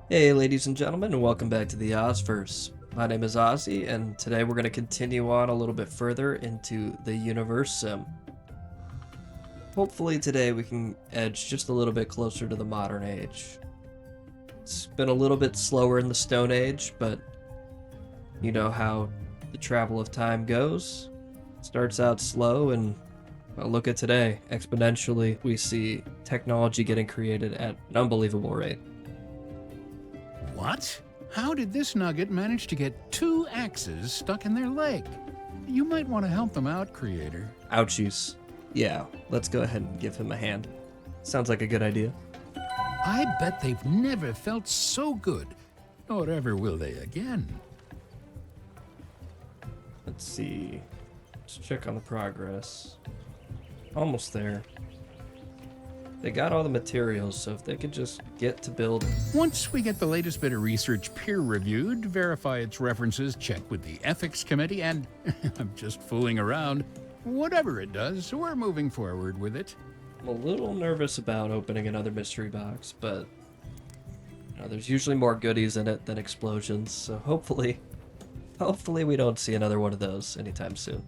Hey, ladies and gentlemen, and welcome back to the Ozverse. My name is Ozzy, and today we're going to continue on a little bit further into the Universim. Hopefully, today we can edge just a little bit closer to the modern age. It's been a little bit slower in the Stone Age, but you know how the travel of time goes. It starts out slow, and well, look at today. Exponentially, we see technology getting created at an unbelievable rate. What? How did this nugget manage to get two axes stuck in their leg? You might want to help them out, creator. Ouchies. Yeah, let's go ahead and give him a hand. Sounds like a good idea. I bet they've never felt so good. Nor ever will they again. Let's see. Let's check on the progress. Almost there. They got all the materials, so if they could just get to building. Once we get the latest bit of research peer-reviewed, verify its references, check with the ethics committee, and I'm just fooling around. Whatever it does, we're moving forward with it. I'm a little nervous about opening another mystery box, but there's usually more goodies in it than explosions, so hopefully we don't see another one of those anytime soon.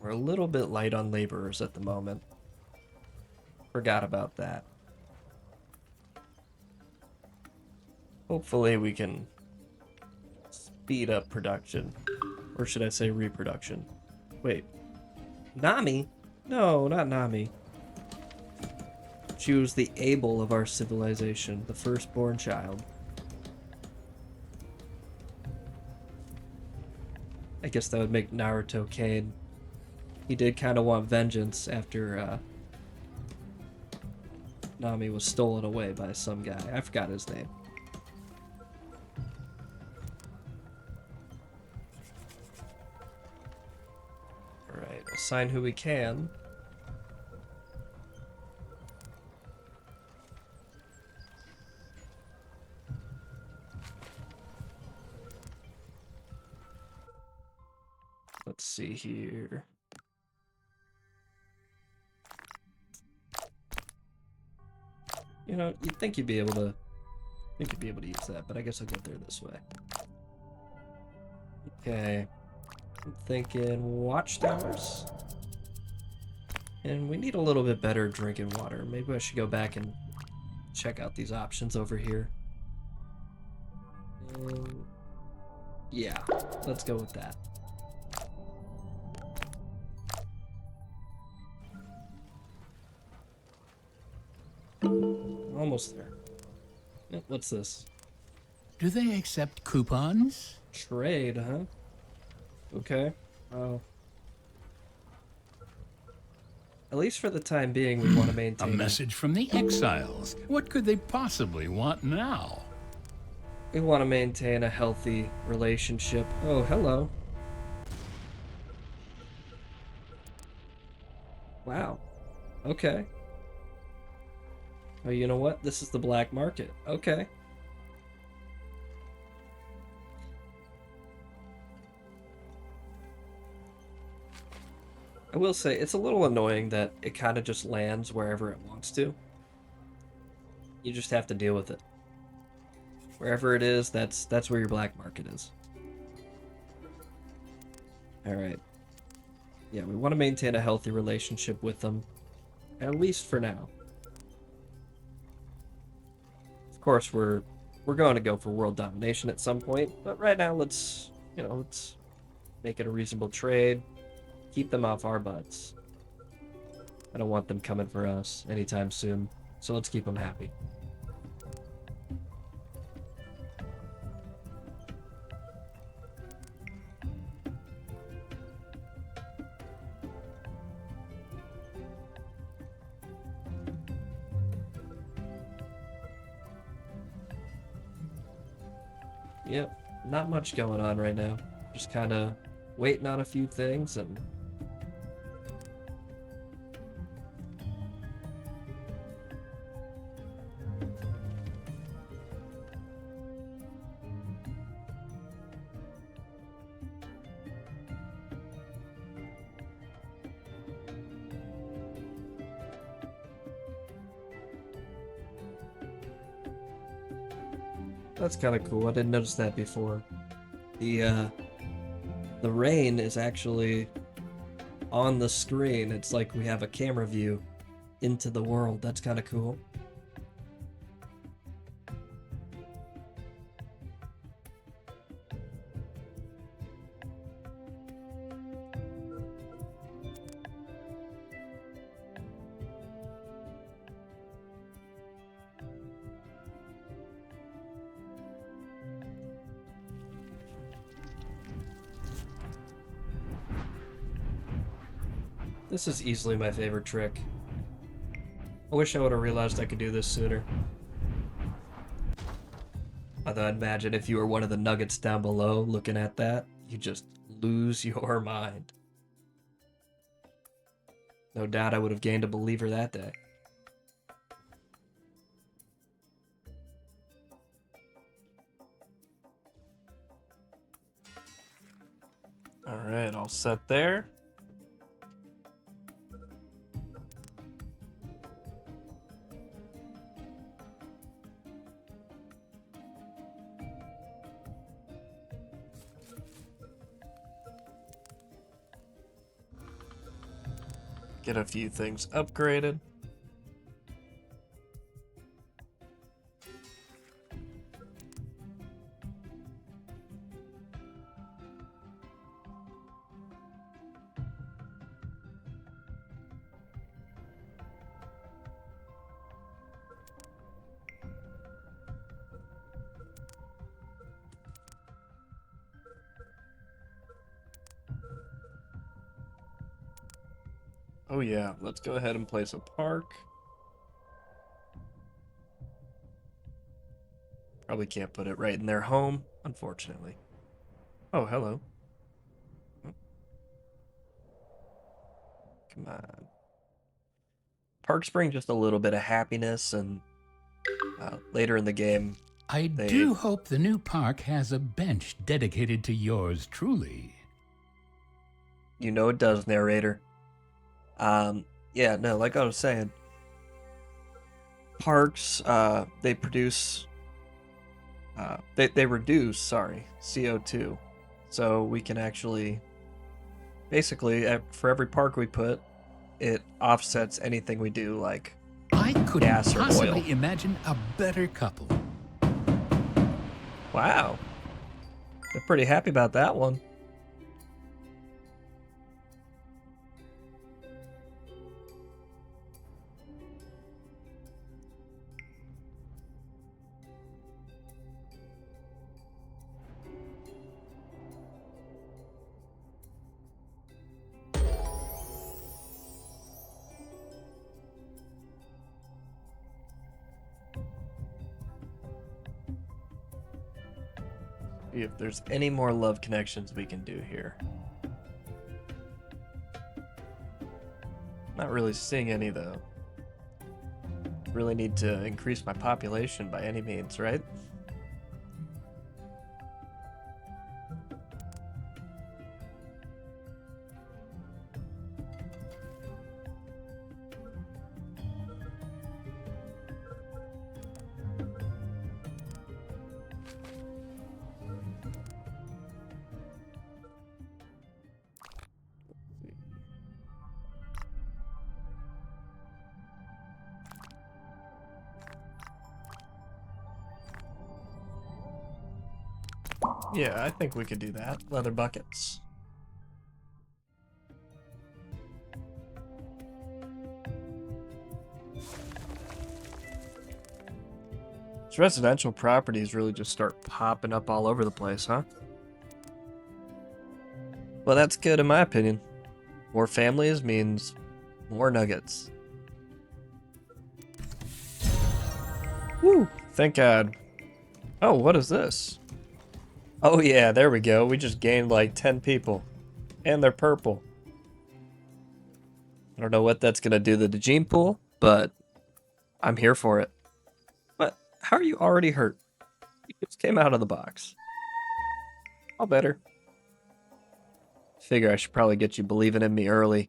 We're a little bit light on laborers at the moment. Forgot about that. Hopefully we can speed up production. Or should I say reproduction? Wait. Nami? No, not Nami. She was the Abel of our civilization, the firstborn child. I guess that would make Naruto Kane. He did kind of want vengeance after Nami was stolen away by some guy. I forgot his name. Alright, assign who we can. Let's see here. You know, you'd think you'd be able to use that, but I guess I'll go there this way. Okay. I'm thinking watchtowers. And we need a little bit better drinking water. Maybe I should go back and check out these options over here. Yeah, let's go with that. Almost there. What's this? Do they accept coupons? Trade, huh? Okay. Oh. At least for the time being, we want to maintain A message from the exiles. What could they possibly want now? We want to maintain a healthy relationship. Oh, hello. Wow. Okay. Oh, you know what? This is the black market. Okay. I will say, it's a little annoying that it kind of just lands wherever it wants to. You just have to deal with it. Wherever it is, that's where your black market is. Alright. Yeah, we want to maintain a healthy relationship with them. At least for now. Of course, we're going to go for world domination at some point, but right now let's make it a reasonable trade. Keep them off our butts. I don't want them coming for us anytime soon, so let's keep them happy. Yep, not much going on right now. Just kind of waiting on a few things and That's kind of cool. I didn't notice that before. The rain is actually on the screen. It's like we have a camera view into the world. That's kind of cool. This is easily my favorite trick. I wish I would have realized I could do this sooner. Although I'd imagine if you were one of the nuggets down below looking at that, you just lose your mind. No doubt I would have gained a believer that day. Alright, all set there. Get a few things upgraded. Oh yeah, let's go ahead and place a park. Probably can't put it right in their home, unfortunately. Oh, hello. Come on. Parks bring just a little bit of happiness, and later in the game, I do hope the new park has a bench dedicated to yours truly. You know it does, narrator. Yeah, no, like I was saying, parks, they produce, they reduce, sorry, CO2. So we can actually, basically, for every park we put, it offsets anything we do, like I couldn't gas or possibly oil. imagine a better couple. Wow. They're pretty happy about that one. See if there's any more love connections we can do here. Not really seeing any, though. Really need to increase my population by any means, right? Yeah, I think we could do that. Leather buckets. These residential properties really just start popping up all over the place, huh? Well, that's good in my opinion. More families means more nuggets. Woo! Thank God. Oh, what is this? Oh yeah, there we go. We just gained like 10 people. And they're purple. I don't know what that's gonna do to the gene pool, but I'm here for it. But how are you already hurt? You just came out of the box. All better. Figure I should probably get you believing in me early.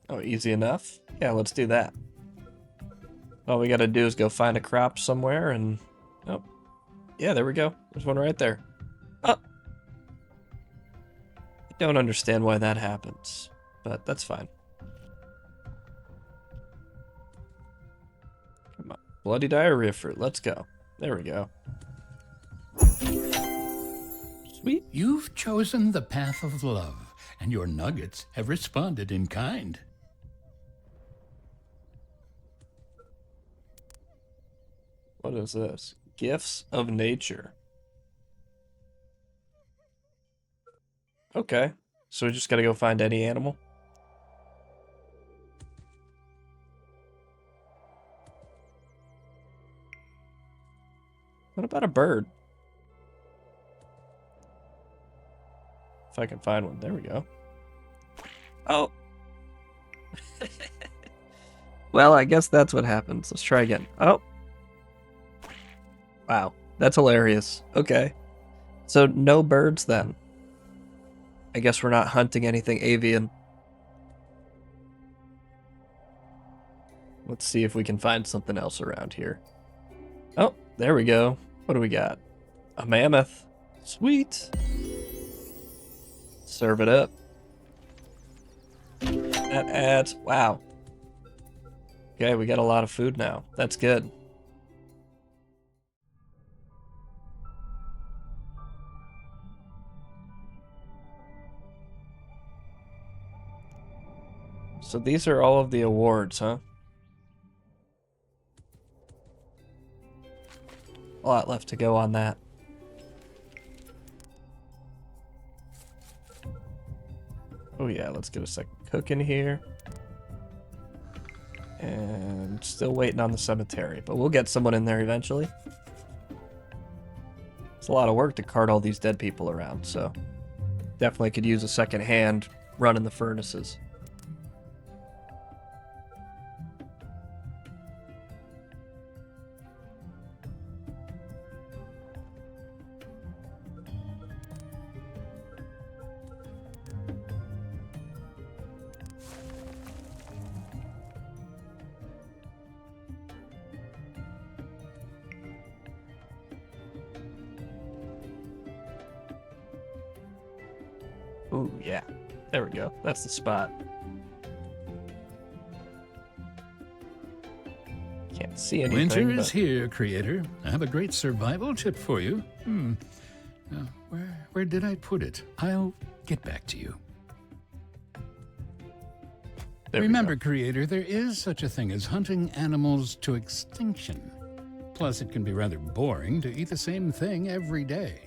Oh, easy enough. Yeah, let's do that. All we gotta do is go find a crop somewhere and... Oh, yeah, there we go. There's one right there. Oh! I don't understand why that happens, but that's fine. Come on. Bloody diarrhea fruit. Let's go. There we go. Sweet. You've chosen the path of love, and your nuggets have responded in kind. What is this? Gifts of nature. Okay. So we just gotta go find any animal? What about a bird? If I can find one. There we go. Oh! Well, I guess that's what happens. Let's try again. Oh! Wow. That's hilarious. Okay. So no birds then. I guess we're not hunting anything avian. Let's see if we can find something else around here. Oh, there we go. What do we got? A mammoth. Sweet. Serve it up. That adds... Wow. Okay, we got a lot of food now. That's good. So these are all of the awards, huh? A lot left to go on that. Oh yeah, let's get a second cook in here. And still waiting on the cemetery, but we'll get someone in there eventually. It's a lot of work to cart all these dead people around, so definitely could use a second hand running the furnaces. Ooh, yeah. There we go. That's the spot. Can't see anything. Winter is here, Creator. I have a great survival tip for you. Now, where did I put it? I'll get back to you. Remember, Creator, there is such a thing as hunting animals to extinction. Plus, it can be rather boring to eat the same thing every day.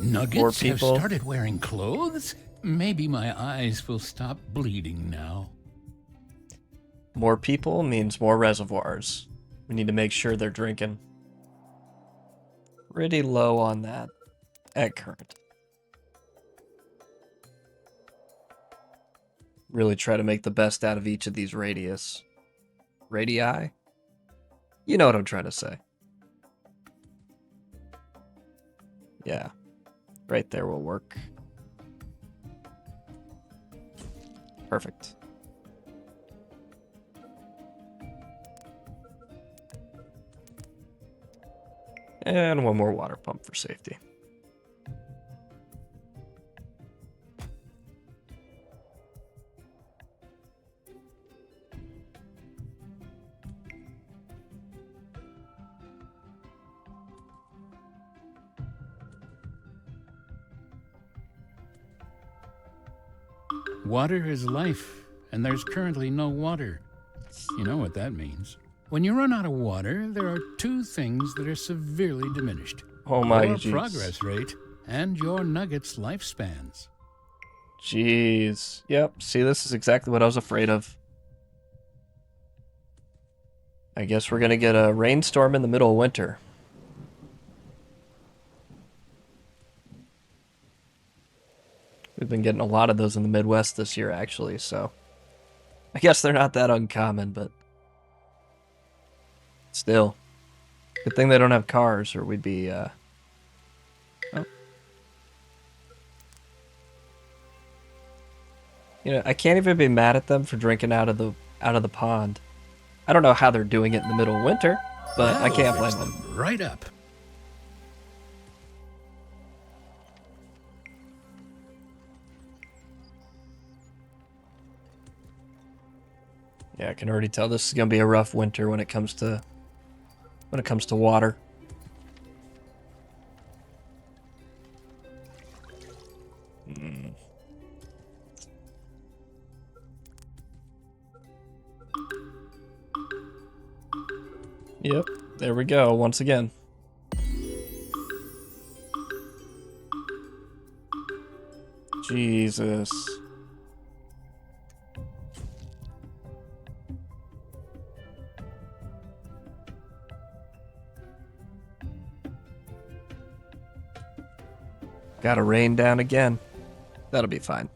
Nuggets have started wearing clothes? Maybe my eyes will stop bleeding now. More people means more reservoirs. We need to make sure they're drinking. Pretty low on that at current. Really try to make the best out of each of these radius. Radii? You know what I'm trying to say. Yeah. Right there will work. Perfect. And one more water pump for safety. Water is life, and there's currently no water. You know what that means. When you run out of water, there are two things that are severely diminished. Oh my Your jeez. progress rate and your nuggets' lifespans. Jeez. Yep, see, this is exactly what I was afraid of. I guess we're gonna get a rainstorm in the middle of winter. We've been getting a lot of those in the Midwest this year, actually, so... I guess they're not that uncommon, but Still. Good thing they don't have cars, or we'd be, Oh. You know, I can't even be mad at them for drinking out of the pond. I don't know how they're doing it in the middle of winter, but I can't blame them. Right up. Yeah, I can already tell this is gonna be a rough winter when it comes to water. Yep, there we go, once again. Jesus. Gotta rain down again. That'll be fine.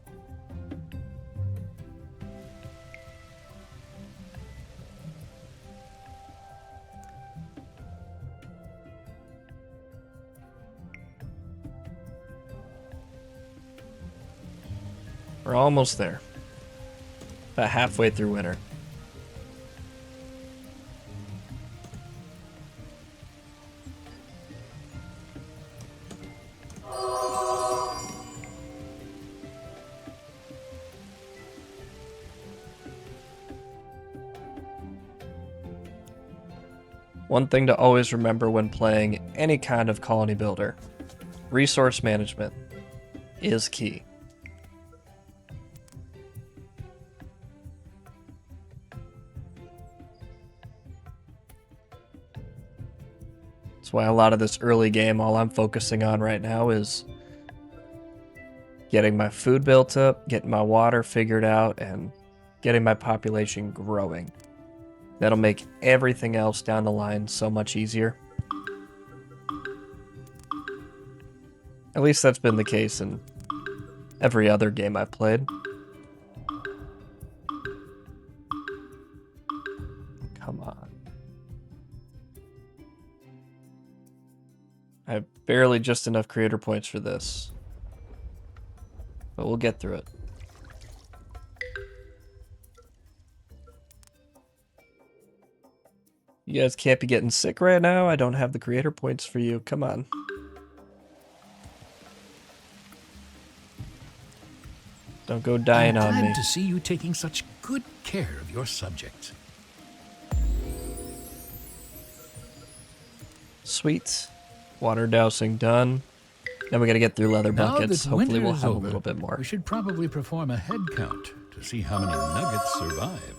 We're almost there. About halfway through winter. One thing to always remember when playing any kind of colony builder: resource management is key. That's why a lot of this early game, all I'm focusing on right now is getting my food built up, getting my water figured out, and getting my population growing. That'll make everything else down the line so much easier. At least that's been the case in every other game I've played. Come on. I have barely just enough creator points for this. But we'll get through it. You guys can't be getting sick right now. I don't have the creator points for you. Come on. Don't go dying on me. I'm glad to see you taking such good care of your subjects. Sweet. Water dousing done. Now we gotta get through leather buckets. Now that Hopefully we'll winter is have a over, little bit more. We should probably perform a head count to see how many nuggets survived.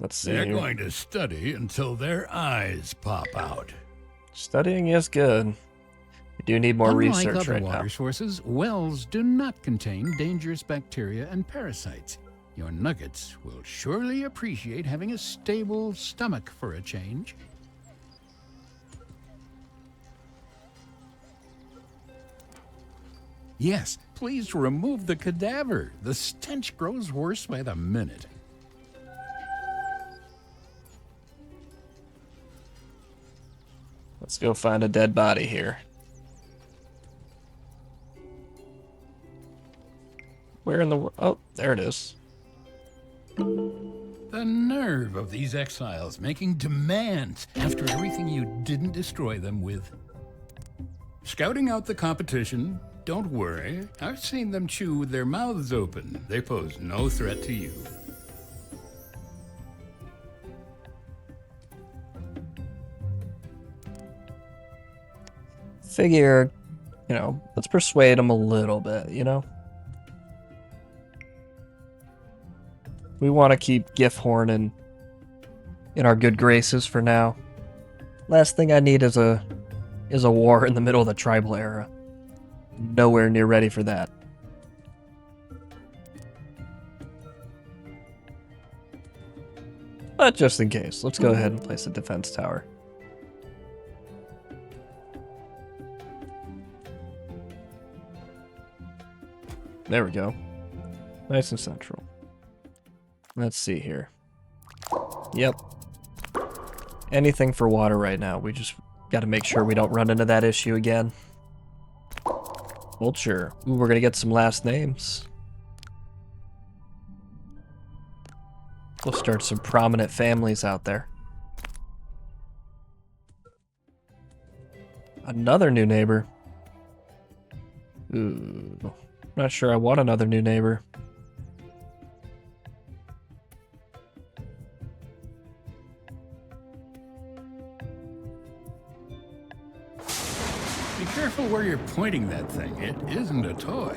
Let's see. They're going to study until their eyes pop out. Studying is good. We do need more Unlike research other right water now. sources, wells do not contain dangerous bacteria and parasites. Your nuggets will surely appreciate having a stable stomach for a change. Yes, please remove the cadaver. The stench grows worse by the minute. Let's go find a dead body here. Where in the world? Oh, there it is. The nerve of these exiles making demands after everything you didn't destroy them with. Scouting out the competition, Don't worry. I've seen them chew with their mouths open. They pose no threat to you. Figure, let's persuade him a little bit, We want to keep Gifhorn in our good graces for now. Last thing I need is a war in the middle of the tribal era. Nowhere near ready for that. But just in case, let's go ahead and place a defense tower. There we go. Nice and central. Let's see here. Yep. Anything for water right now. We just got to make sure we don't run into that issue again. Vulture. Ooh, we're going to get some last names. We'll start some prominent families out there. Another new neighbor. Ooh. Not sure I want another new neighbor. Be careful where you're pointing that thing. It isn't a toy.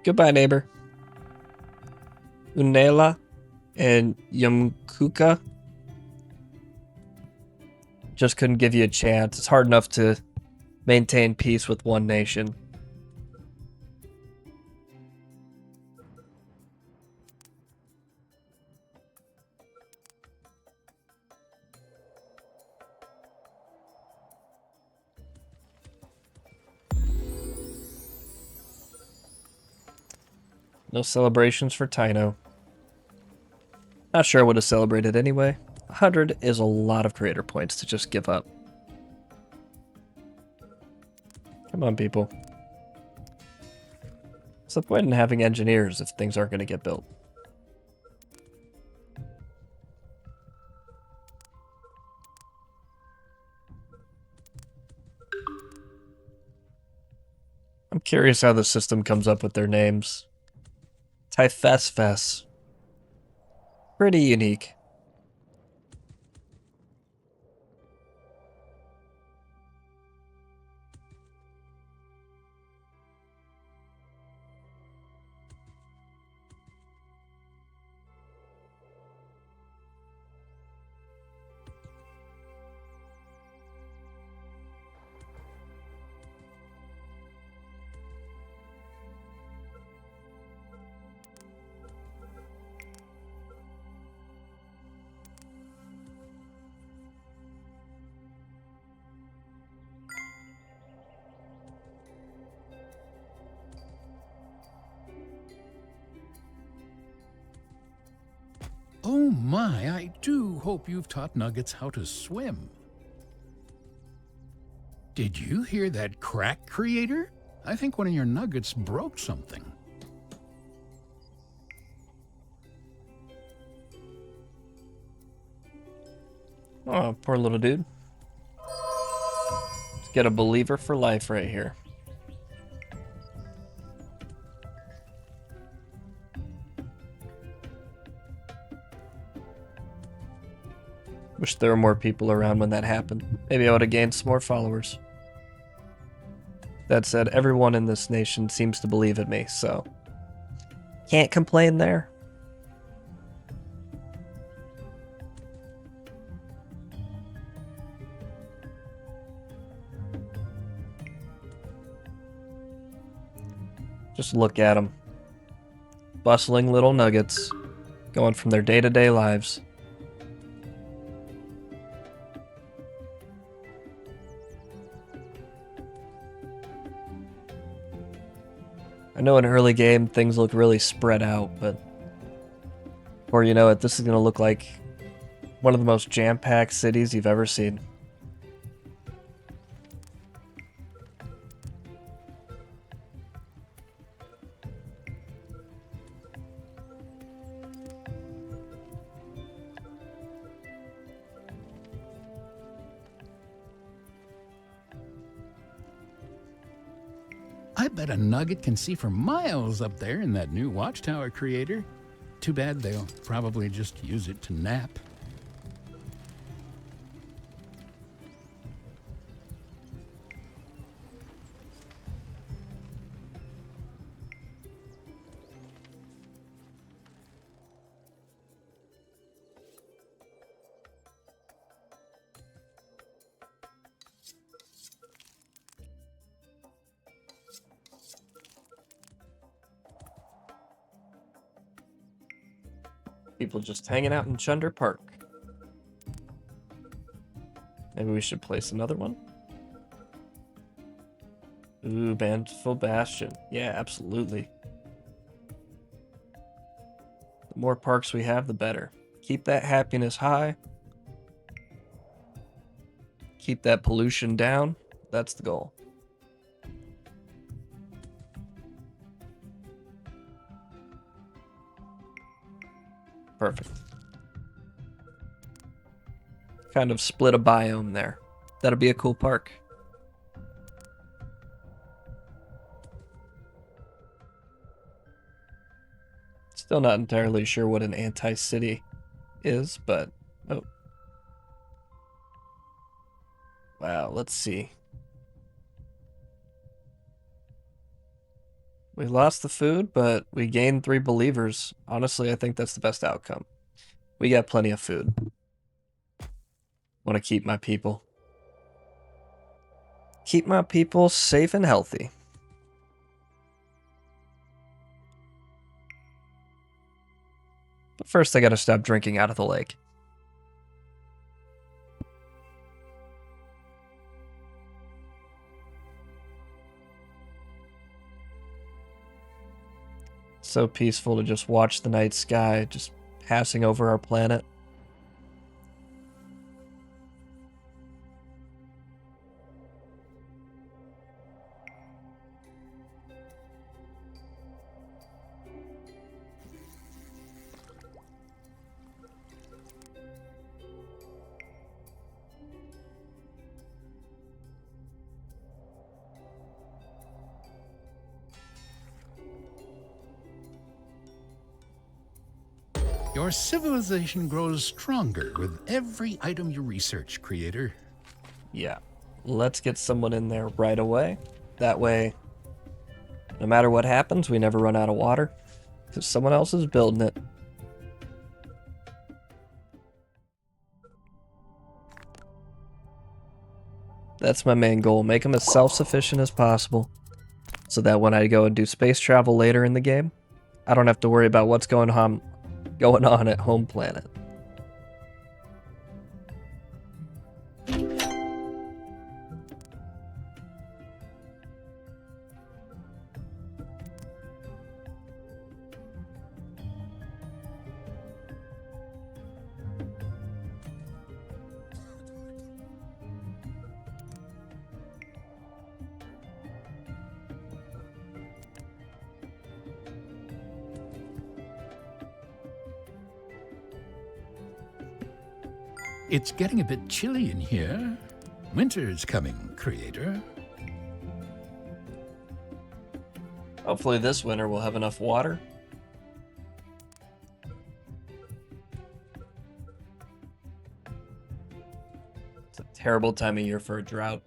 Goodbye, neighbor. Unela and Yumkuka. Just couldn't give you a chance. It's hard enough to maintain peace with one nation. No celebrations for Taino. Not sure I would have celebrated anyway. 100 is a lot of creator points to just give up. Come on, people. What's the point in having engineers if things aren't going to get built? I'm curious how the system comes up with their names. Typhesfes. Pretty unique. Oh my, I do hope you've taught Nuggets how to swim. Did you hear that crack, creator? I think one of your Nuggets broke something. Oh, poor little dude. Let's get a believer for life right here. Wish there were more people around when that happened. Maybe I would have gained some more followers. That said, everyone in this nation seems to believe in me, so can't complain there. Just look at them. Bustling little nuggets, going from their day-to-day lives. I know in early game things look really spread out, but before you know it, this is going to look like one of the most jam-packed cities you've ever seen. I bet a nugget can see for miles up there in that new watchtower, Creator. Too bad they'll probably just use it to nap. People just hanging out in Chunder Park. Maybe we should place another one. Ooh, Bandful Bastion. Yeah, absolutely. The more parks we have, the better. Keep that happiness high. Keep that pollution down. That's the goal. Perfect. Kind of split a biome there. That'll be a cool park. Still not entirely sure what an anti-city is, but... Oh. Wow, let's see. We lost the food, but we gained 3 believers. Honestly, I think that's the best outcome. We got plenty of food. Want to keep my people. Keep my people safe and healthy. But first, I gotta stop drinking out of the lake. So peaceful to just watch the night sky just passing over our planet. Your civilization grows stronger with every item you research, Creator. Yeah, let's get someone in there right away. That way, no matter what happens, we never run out of water, because someone else is building it. That's my main goal, make them as self-sufficient as possible, so that when I go and do space travel later in the game, I don't have to worry about what's going on at home planet. It's getting a bit chilly in here. Winter's coming, Creator. Hopefully this winter we'll have enough water. It's a terrible time of year for a drought.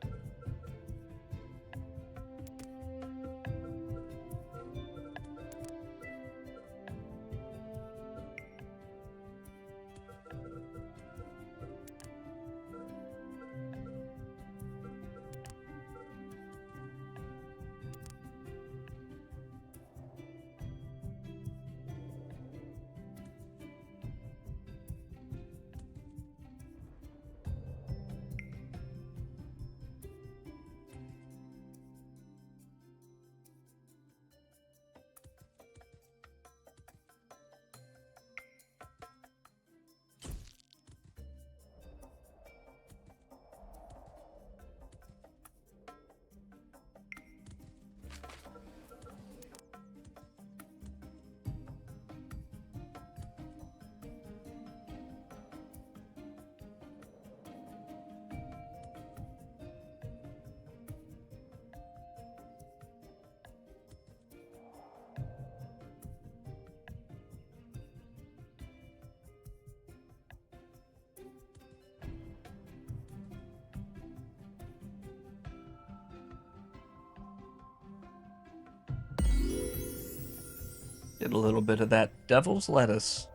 Get a little bit of that devil's lettuce.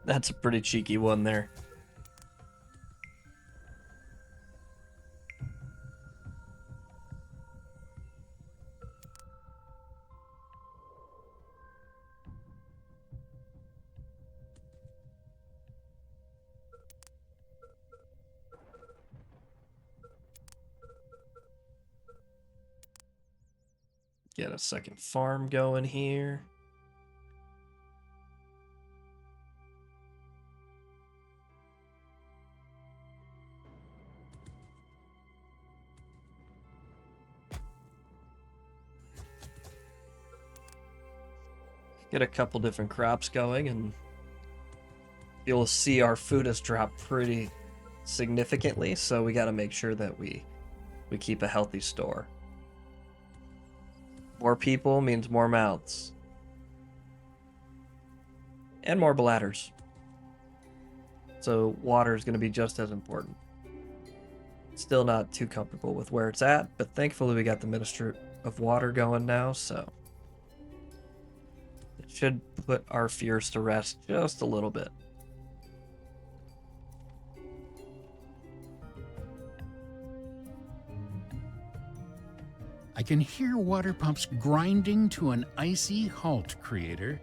That's a pretty cheeky one there. Get a second farm going here. Get a couple different crops going, and you'll see our food has dropped pretty significantly, so we got to make sure that we keep a healthy store. More people means more mouths. And more bladders. So water is going to be just as important. Still not too comfortable with where it's at, but thankfully we got the Minister of Water going now, so it should put our fears to rest just a little bit. I can hear water pumps grinding to an icy halt, Creator.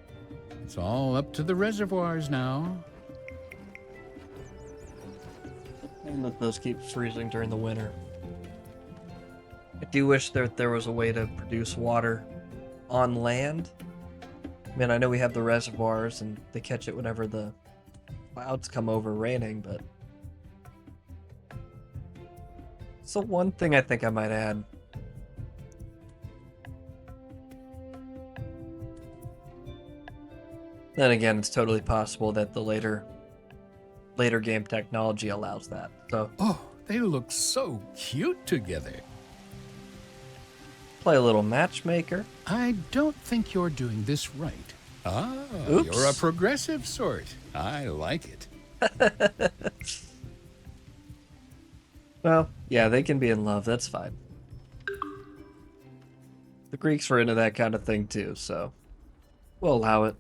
It's all up to the reservoirs now. And let those keep freezing during the winter. I do wish that there was a way to produce water on land. I mean, I know we have the reservoirs and they catch it whenever the clouds come over raining, but so one thing I think I might add. Then again, it's totally possible that the later game technology allows that. So Oh, they look so cute together. play a little matchmaker. I don't think you're doing this right. Ah, Oops. you're a progressive sort. I like it. Well, yeah, they can be in love. That's fine. The Greeks were into that kind of thing too, so we'll allow it.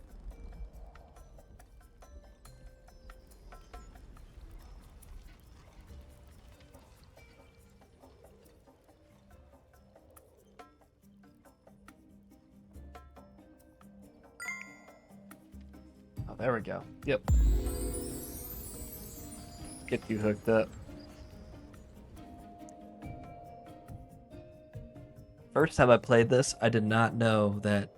Oh, there we go. Yep. Get you hooked up. First time I played this, I did not know that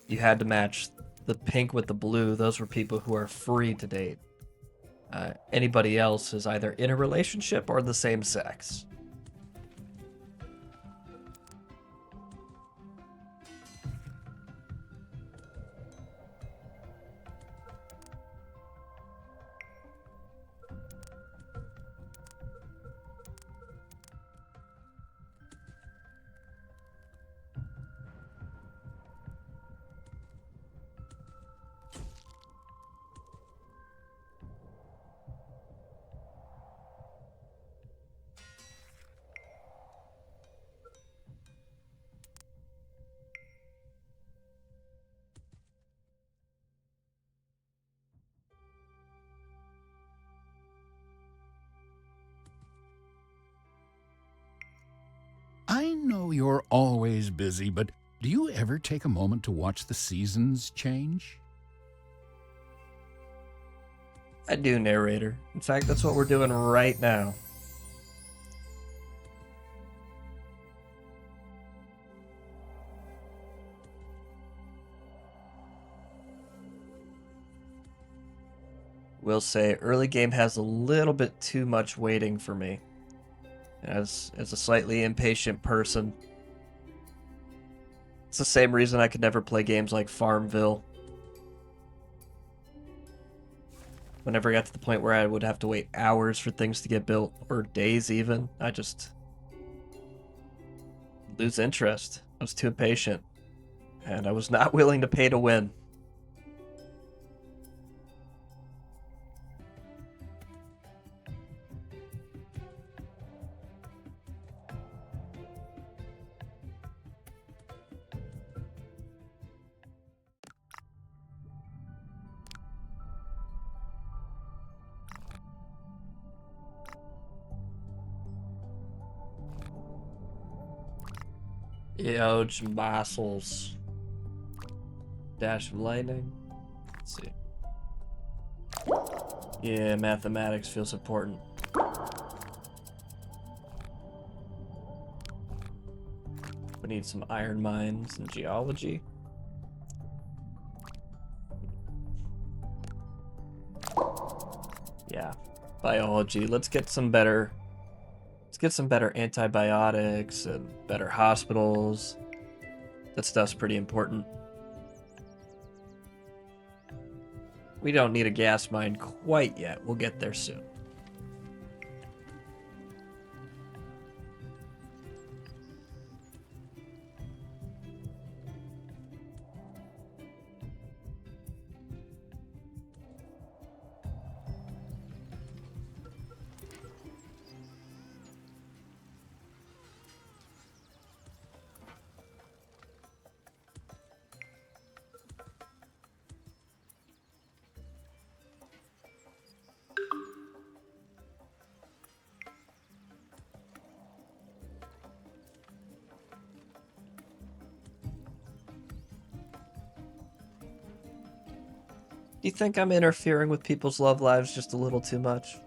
you had to match the pink with the blue. Those were people who are free to date. Anybody else is either in a relationship or the same sex. I know you're always busy, but do you ever take a moment to watch the seasons change? I do, narrator. In fact, that's what we're doing right now. Will say early game has a little bit too much waiting for me. As a slightly impatient person. It's the same reason I could never play games like Farmville. Whenever I got to the point where I would have to wait hours for things to get built, or days even, I just lose interest. I was too impatient, and I was not willing to pay to win. Huge muscles. Dash of lightning. Let's see. Yeah, mathematics feels important. We need some iron mines and geology. Yeah, biology. Let's get some better antibiotics and better hospitals. That stuff's pretty important. We don't need a gas mine quite yet. We'll get there soon. Do you think I'm interfering with people's love lives just a little too much?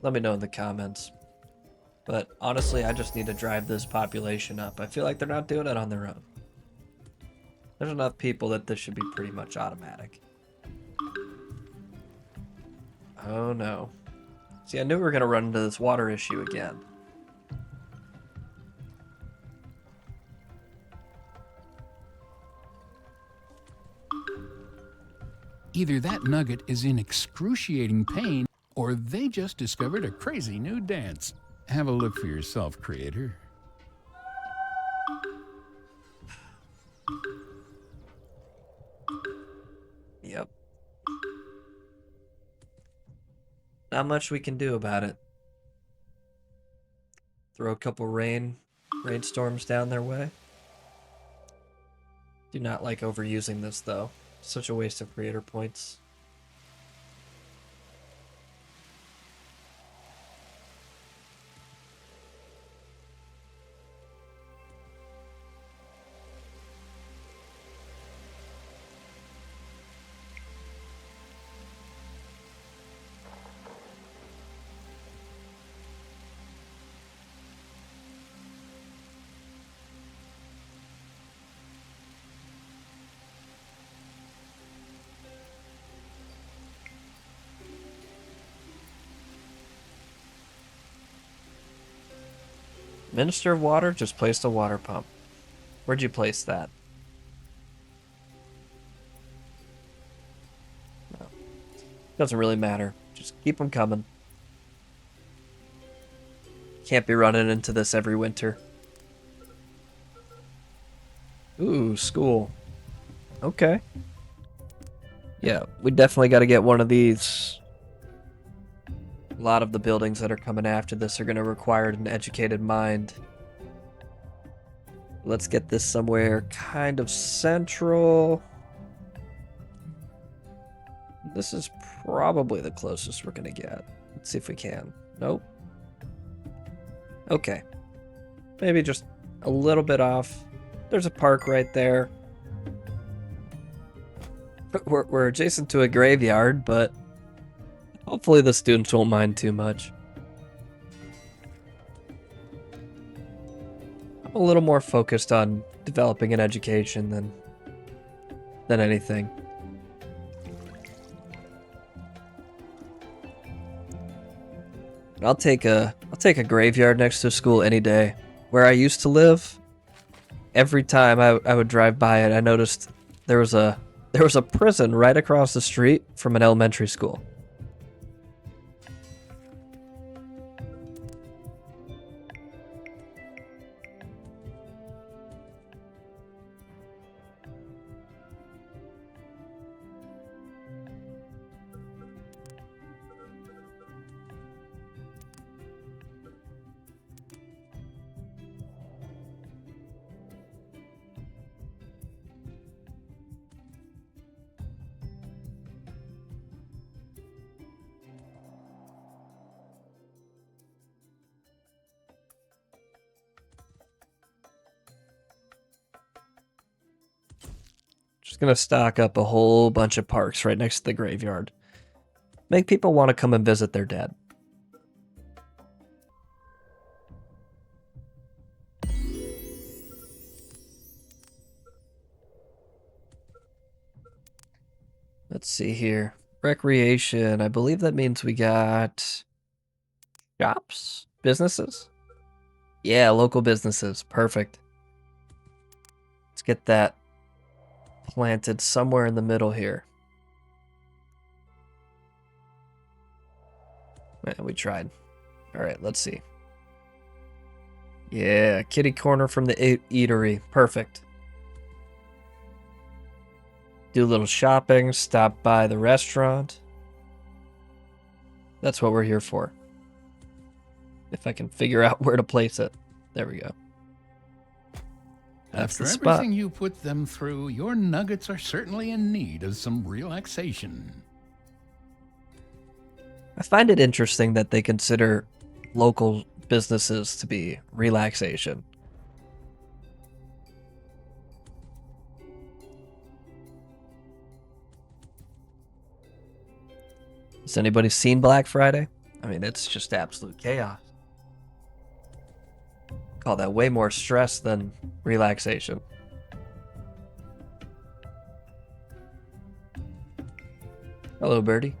Let me know in the comments. But honestly, I just need to drive this population up. I feel like they're not doing it on their own. There's enough people that this should be pretty much automatic. Oh no. See, I knew we were going to run into this water issue again. Either that nugget is in excruciating pain, or they just discovered a crazy new dance. Have a look for yourself, creator. Yep. Not much we can do about it. Throw a couple rainstorms down their way. Do not like overusing this though. Such a waste of creator points. Minister of Water just placed a water pump. Where'd you place that? No. Doesn't really matter. Just keep them coming. Can't be running into this every winter. Ooh, school. Okay. Yeah, we definitely got to get one of these. A lot of the buildings that are coming after this are going to require an educated mind. Let's get this somewhere kind of central. This is probably the closest we're going to get. Let's see if we can. Nope. Okay. Maybe just a little bit off. There's a park right there. We're adjacent to a graveyard, but hopefully the students won't mind too much. I'm a little more focused on developing an education than anything. I'll take a graveyard next to a school any day. Where I used to live, every time I would drive by it, I noticed there was a prison right across the street from an elementary school. Just gonna stock up a whole bunch of parks right next to the graveyard. Make people want to come and visit their dead. Let's see here. Recreation. I believe that means we got shops? Businesses? Yeah, local businesses. Perfect. Let's get that planted somewhere in the middle here. Man, we tried. All right, let's see. Yeah, kitty corner from the eatery. Perfect. Do a little shopping, stop by the restaurant. That's what we're here for. If I can figure out where to place it. There we go. That's After the spot. everything you put them through, your nuggets are certainly in need of some relaxation. I find it interesting that they consider local businesses to be relaxation. Has anybody seen Black Friday? I mean, it's just absolute chaos. Call that way more stress than relaxation. Hello, Birdie.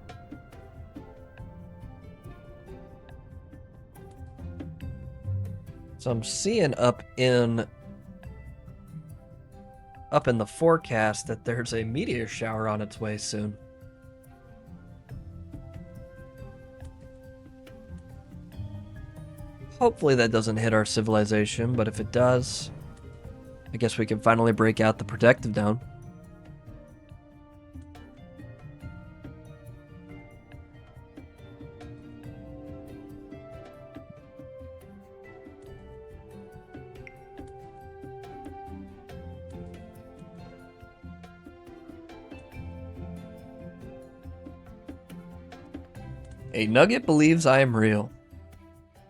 So I'm seeing up in the forecast that there's a meteor shower on its way soon. Hopefully that doesn't hit our civilization, but if it does, I guess we can finally break out the protective down. A nugget believes I am real.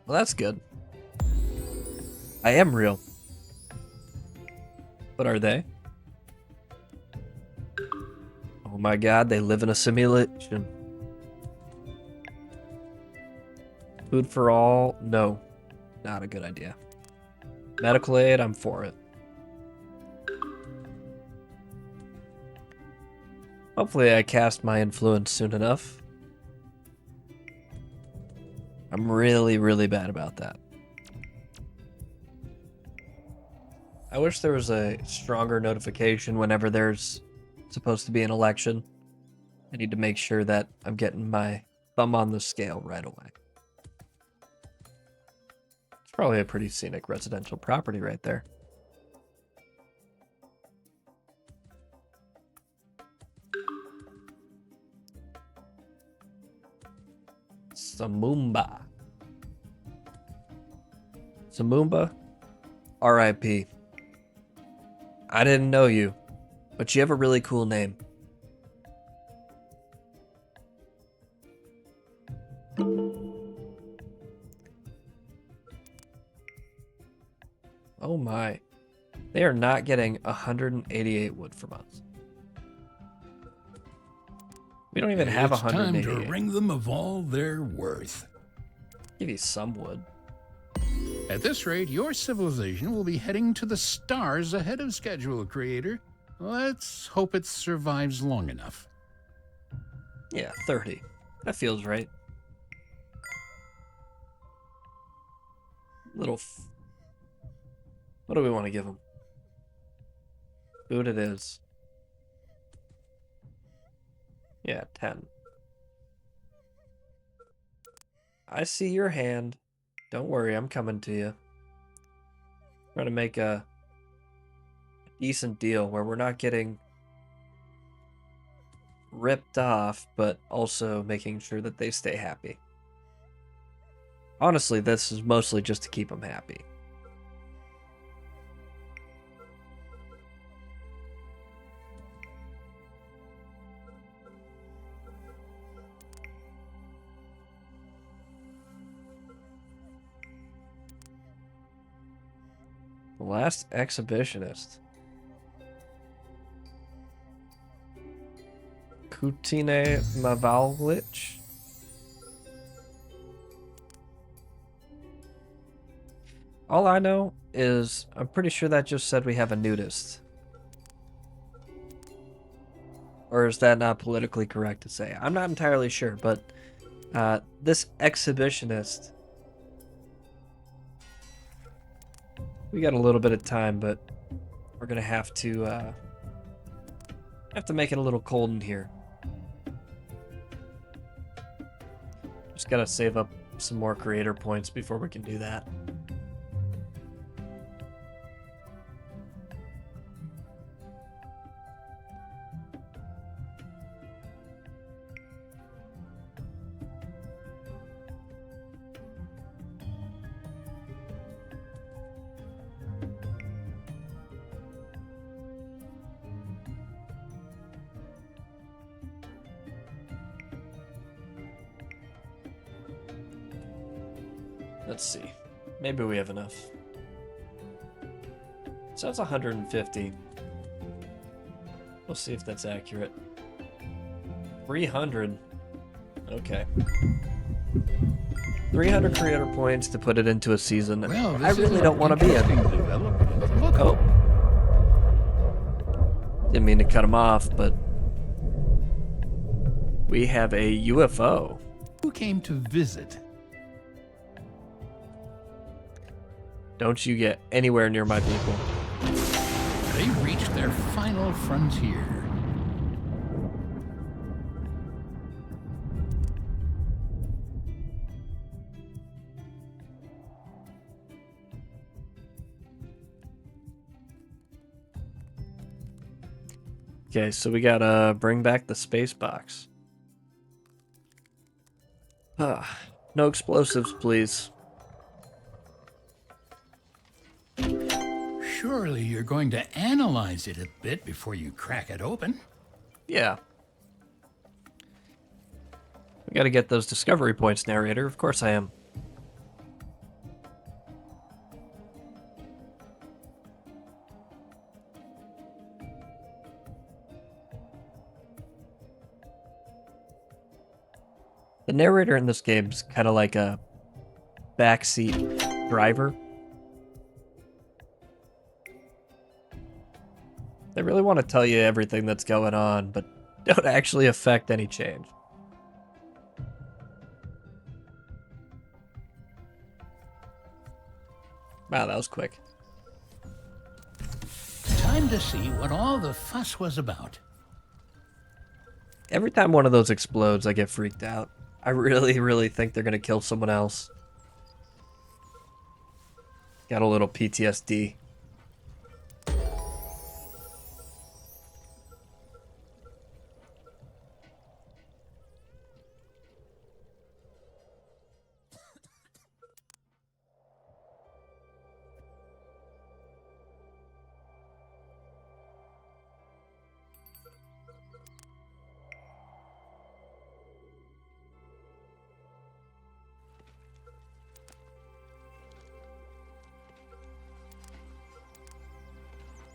Well, that's good. I am real. But are they? Oh my god, they live in a simulation. Food for all? No. Not a good idea. Medical aid? I'm for it. Hopefully I cast my influence soon enough. I'm really, really bad about that. I wish there was a stronger notification whenever there's supposed to be an election. I need to make sure that I'm getting my thumb on the scale right away. It's probably a pretty scenic residential property right there. Samumba. Samumba? R.I.P. I didn't know you, but you have a really cool name. Oh my. They are not getting 188 wood from us. We don't even have It's time 188. to ring them of all they're worth. Give you some wood. At this rate, your civilization will be heading to the stars ahead of schedule, Creator. Let's hope it survives long enough. Yeah, 30. That feels right. What do we want to give them? Food it is. Yeah, 10. I see your hand. Don't worry, I'm coming to you. Trying to make a decent deal where we're not getting ripped off, but also making sure that they stay happy. Honestly, this is mostly just to keep them happy. The last exhibitionist. Putine Mavalic. All I know is I'm pretty sure that just said we have a nudist. Or is that not politically correct to say? I'm not entirely sure, but this exhibitionist... We got a little bit of time, but we're gonna have to make it a little cold in here. Just gotta save up some more creator points before we can do that. Let's see. Maybe we have enough. So that's 150. We'll see if that's accurate. 300. Okay. 300 creator points to put it into a season. Well, I really don't want to be in. Look. Oh. Didn't mean to cut him off, but we have a UFO. Who came to visit? Don't you get anywhere near my people. They reached their final frontier. Okay, so we gotta bring back the space box. No explosives, please. Surely you're going to analyze it a bit before you crack it open. Yeah. We gotta get those discovery points, narrator. Of course I am. The narrator in this game is kind of like a backseat driver. They really want to tell you everything that's going on, but don't actually affect any change. Wow, that was quick. Time to see what all the fuss was about. Every time one of those explodes, I get freaked out. I really, really think they're going to kill someone else. Got a little PTSD.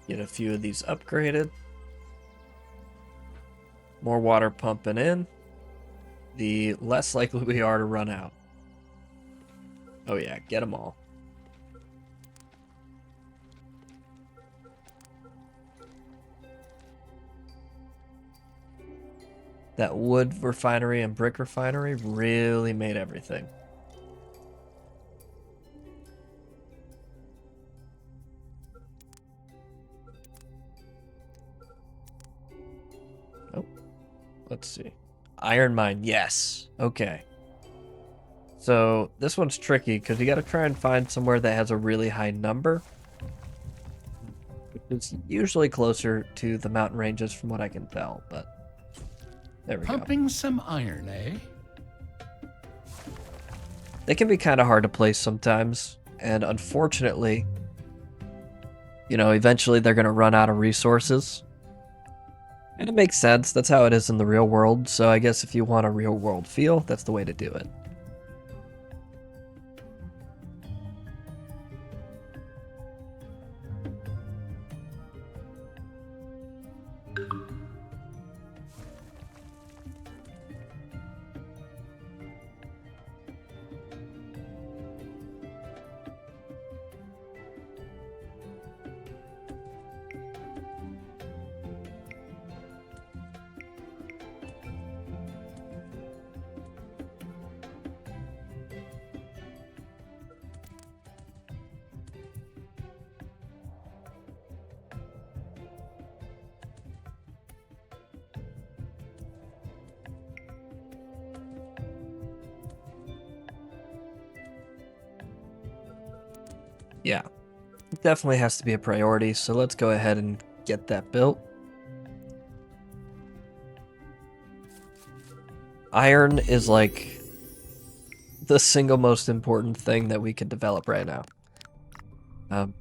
Get a few of these upgraded. More water pumping in. The less likely we are to run out. Oh yeah, get them all. That wood refinery and brick refinery really made everything. Let's see. Iron mine, yes. Okay. So this one's tricky because you got to try and find somewhere that has a really high number. Which is usually closer to the mountain ranges from what I can tell, but there we go. Pumping some iron, eh? They can be kind of hard to place sometimes, and unfortunately, you know, eventually they're going to run out of resources. And it makes sense. That's how it is in the real world. So I guess if you want a real world feel, that's the way to do it. Yeah, it definitely has to be a priority, so let's go ahead and get that built. Iron is like the single most important thing that we could develop right now.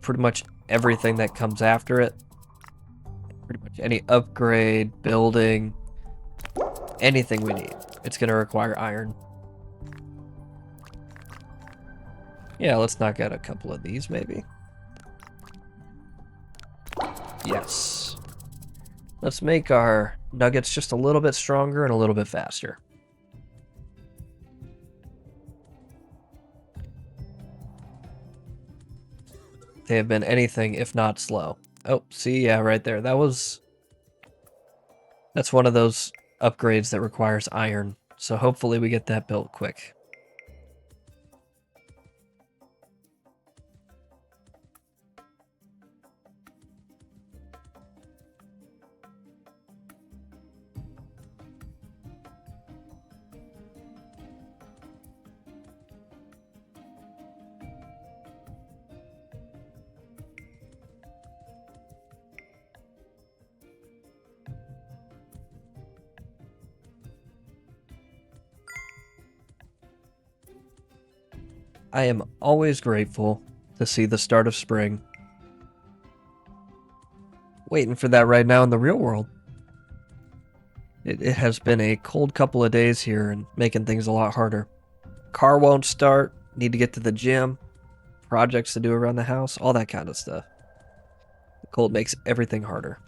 Pretty much everything that comes after it, pretty much any upgrade, building, anything we need, it's going to require iron. Yeah, let's knock out a couple of these maybe. Yes. Let's make our nuggets just a little bit stronger and a little bit faster. They have been anything if not slow. Oh, see, yeah, right there. That's one of those upgrades that requires iron. So hopefully we get that built quick. I am always grateful to see the start of spring. Waiting for that right now in the real world. It has been a cold couple of days here and making things a lot harder. Car won't start, need to get to the gym, projects to do around the house, all that kind of stuff. The cold makes everything harder.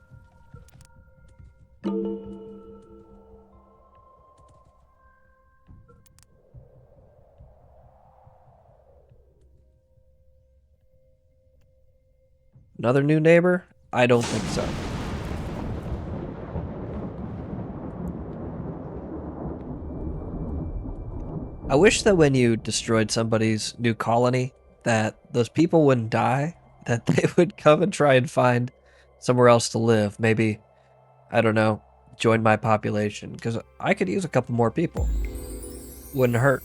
Another new neighbor? I don't think so. I wish that when you destroyed somebody's new colony, that those people wouldn't die, that they would come and try and find somewhere else to live. Maybe, I don't know, join my population, because I could use a couple more people. Wouldn't hurt.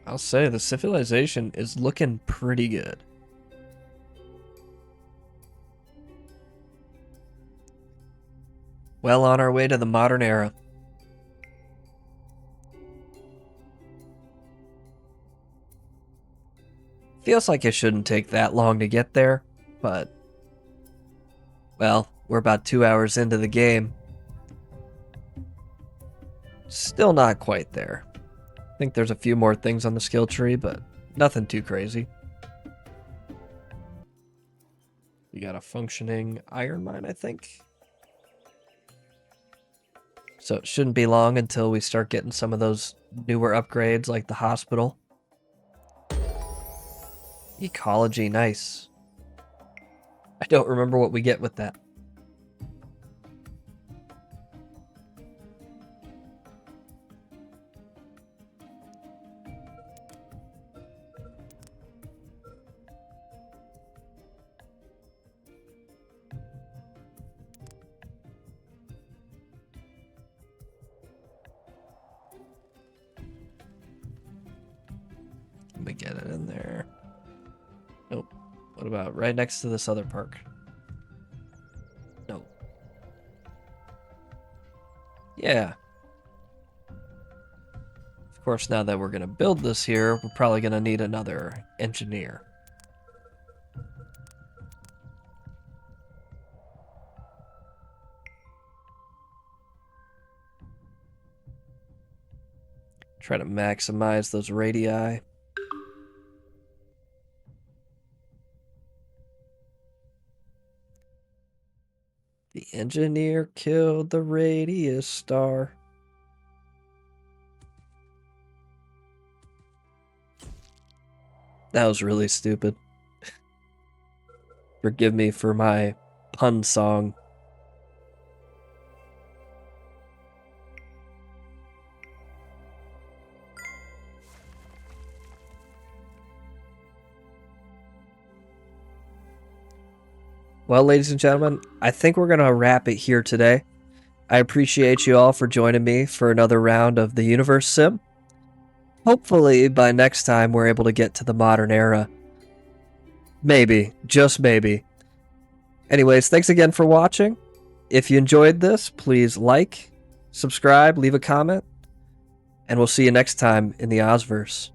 I'll say the civilization is looking pretty good. Well on our way to the modern era. Feels like it shouldn't take that long to get there, but... well, we're about 2 hours into the game. Still not quite there. I think there's a few more things on the skill tree, but nothing too crazy. We got a functioning iron mine, I think. So it shouldn't be long until we start getting some of those newer upgrades like the hospital. Ecology, nice. I don't remember what we get with that. Let me get it in there. Nope. What about right next to this other park? Nope. Yeah. Of course, now that we're going to build this here, we're probably going to need another engineer. Try to maximize those radii. The engineer killed the radius star. That was really stupid. Forgive me for my pun song. Well, ladies and gentlemen, I think we're going to wrap it here today. I appreciate you all for joining me for another round of the Universim. Hopefully, by next time, we're able to get to the modern era. Maybe, just maybe. Anyways, thanks again for watching. If you enjoyed this, please like, subscribe, leave a comment, and we'll see you next time in the Ozverse.